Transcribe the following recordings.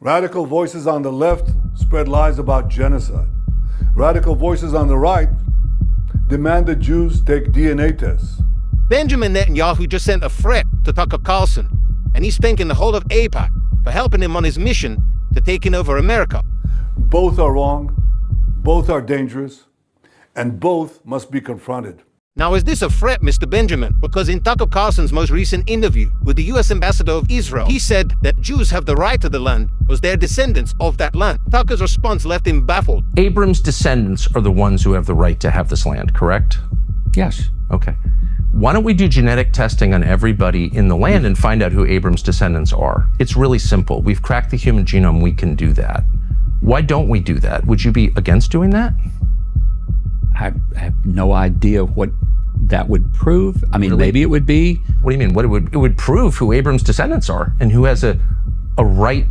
Radical voices on the left spread lies about genocide. Radical voices on the right demand that Jews take DNA tests. Benjamin Netanyahu just sent a threat to Tucker Carlson, and he's thanking the whole of AIPAC for helping him on his mission to taking over America. Both are wrong, both are dangerous, and both must be confronted. Now, is this a threat, Mr. Benjamin? Because in Tucker Carlson's most recent interview with the US ambassador of Israel, he said that Jews have the right to the land because they're descendants of that land. Tucker's response left him baffled. Abram's descendants are the ones who have the right to have this land, correct? Yes. Okay. Why don't we do genetic testing on everybody in the land and find out who Abram's descendants are? It's really simple. We've cracked the human genome. We can do that. Why don't we do that? Would you be against doing that? I have no idea what that would prove. I mean, Really? maybe it would be. What do you mean? It would prove who Abram's descendants are and who has a right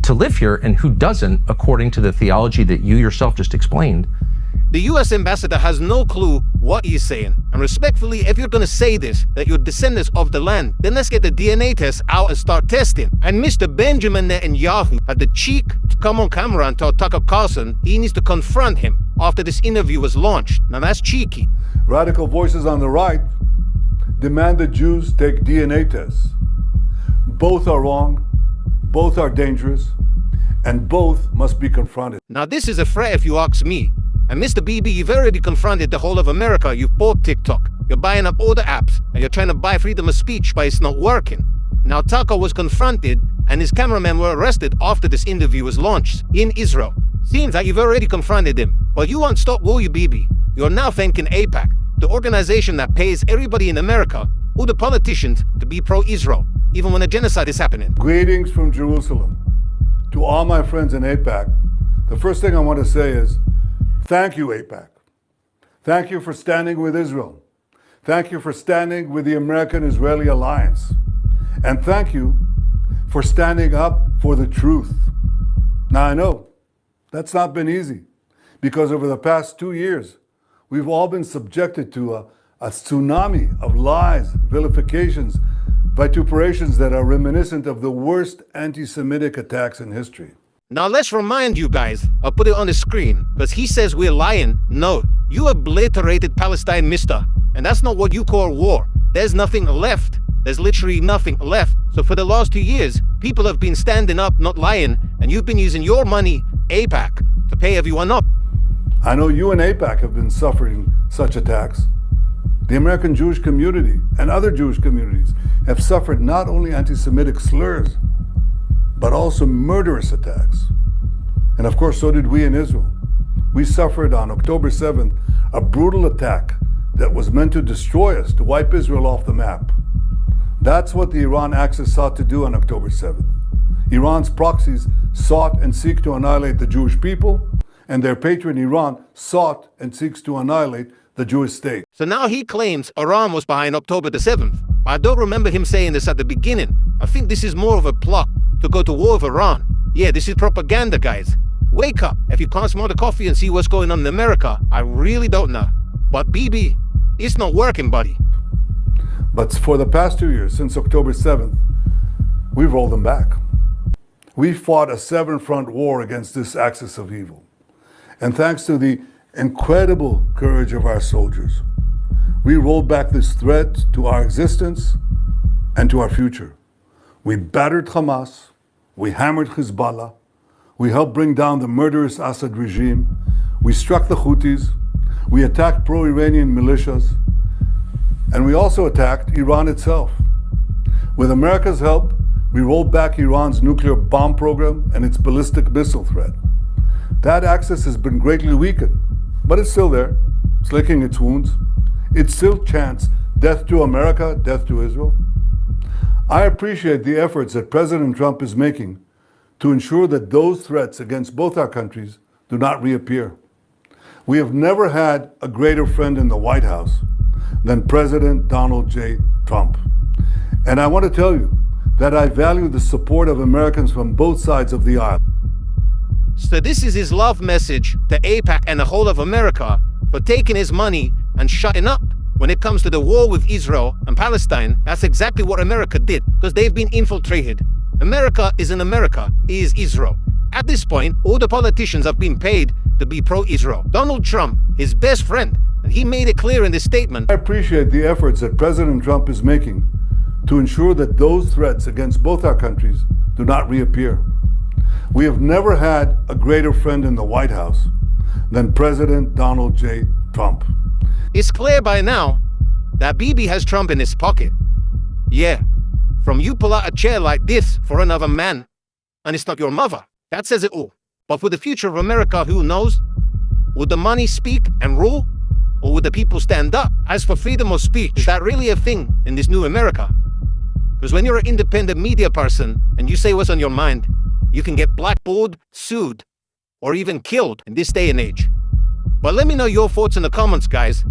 to live here and who doesn't, according to the theology that you yourself just explained. The US ambassador has no clue what he's saying. And respectfully, if you're gonna say this, that you're descendants of the land, then let's get the DNA test out and start testing. And Mr. Benjamin Netanyahu had the cheek to come on camera and tell Tucker Carlson he needs to confront him after this interview was launched. Now that's cheeky. Radical voices on the right demand that Jews take DNA tests. Both are wrong, both are dangerous, and both must be confronted. Now this is a threat if you ask me. And Mr. Bibi, you've already confronted the whole of America. You've bought TikTok. You're buying up all the apps. And you're trying to buy freedom of speech, but it's not working. Now Tucker was confronted and his cameramen were arrested after this interview was launched in Israel. Seems like you've already confronted him. But you won't stop, will you, Bibi? You're now thanking AIPAC, the organization that pays everybody in America, all the politicians, to be pro-Israel, even when a genocide is happening. Greetings from Jerusalem. To all my friends in AIPAC, the first thing I want to say is, thank you, AIPAC. Thank you for standing with Israel. Thank you for standing with the American-Israeli alliance. And thank you for standing up for the truth. Now, I know that's not been easy because over the past 2 years, we've all been subjected to a tsunami of lies, vilifications, vituperations that are reminiscent of the worst anti-Semitic attacks in history. Now let's remind you guys, I'll put it on the screen, because he says we're lying. No, you obliterated Palestine, mister. And that's not what you call war. There's nothing left. There's literally nothing left. So for the last 2 years, people have been standing up, not lying, and you've been using your money, AIPAC, to pay everyone up. I know you and AIPAC have been suffering such attacks. The American Jewish community and other Jewish communities have suffered not only anti-Semitic slurs, but also murderous attacks. And of course, so did we in Israel. We suffered on October 7th a brutal attack that was meant to destroy us, to wipe Israel off the map. That's what the Iran Axis sought to do on October 7th. Iran's proxies sought and seek to annihilate the Jewish people, and their patron Iran sought and seeks to annihilate the Jewish state. So now he claims Iran was behind October the 7th. But I don't remember him saying this at the beginning. I think this is more of a plot to go to war with Iran. Yeah, this is propaganda, guys. Wake up. If you can't smell the coffee and see what's going on in America, I really don't know. But Bibi, it's not working, buddy. But for the past 2 years, since October 7th, we've rolled them back. We fought a seven-front war against this axis of evil. And thanks to the incredible courage of our soldiers, we rolled back this threat to our existence and to our future. We battered Hamas, we hammered Hezbollah, we helped bring down the murderous Assad regime, we struck the Houthis, we attacked pro-Iranian militias, and we also attacked Iran itself. With America's help, we rolled back Iran's nuclear bomb program and its ballistic missile threat. That axis has been greatly weakened, but it's still there. It's licking its wounds. It still chants, death to America, death to Israel. I appreciate the efforts that President Trump is making to ensure that those threats against both our countries do not reappear. We have never had a greater friend in the White House than President Donald J. Trump. And I want to tell you that I value the support of Americans from both sides of the aisle. So this is his love message to AIPAC and the whole of America for taking his money and shutting up. When it comes to the war with Israel and Palestine, that's exactly what America did, because they've been infiltrated America isn't America, it is Israel. At this point, all the politicians have been paid to be pro-Israel. Donald Trump, his best friend, and he made it clear in this statement. I appreciate the efforts that President Trump is making to ensure that those threats against both our countries do not reappear. We have never had a greater friend in the White House than President Donald J. Trump. It's clear by now that Bibi has Trump in his pocket. Yeah, from you pull out a chair like this for another man, and it's not your mother. That says it all. But for the future of America, who knows? Would the money speak and rule? Or would the people stand up? As for freedom of speech, is that really a thing in this new America? Because when you're an independent media person and you say what's on your mind, you can get blackballed, sued, or even killed in this day and age. But let me know your thoughts in the comments, guys.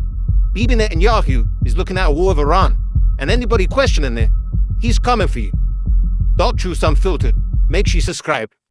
Bibi Netanyahu is looking at a war of Iran, and anybody questioning it, he's coming for you. Dog Truth Unfiltered. Make sure you subscribe.